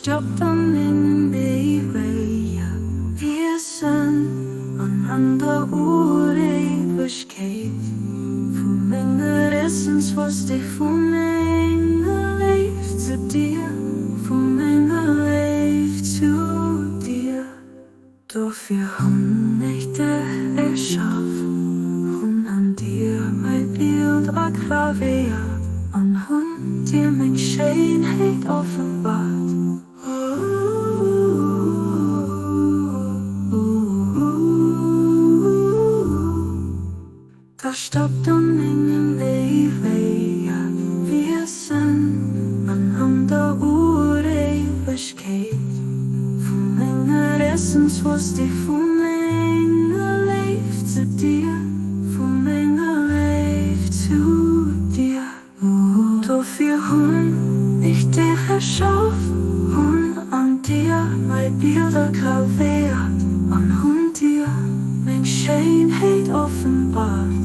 stopt om ingen bevæger. Vi sind einander Ewigkeit. Von meiner Essens, was dich von meiner Liebe zu dir, von meiner Liebe zu dir. Doch wir haben nicht erschaffen, und an dir mein Bild graviert, und dir mein Schönheit offenbart. Da stoppt um ingen Wege, wir sind einander Ewigkeit. Von meiner Essens, was dich von meiner Liebe zu dir, von meiner Liebe zu dir. Doch wir haben nicht dich erschaffen, und an dir mein Bilder graviert, und dir mein Schönheit offenbart.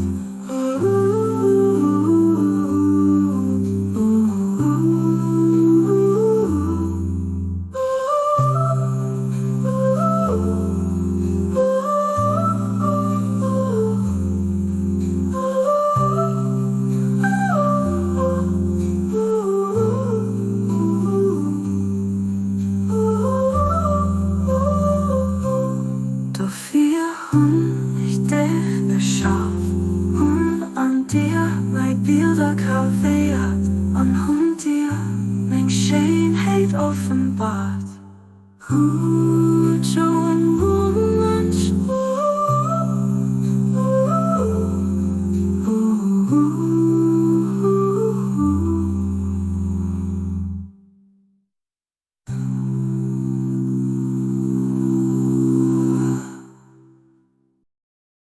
Offenbart.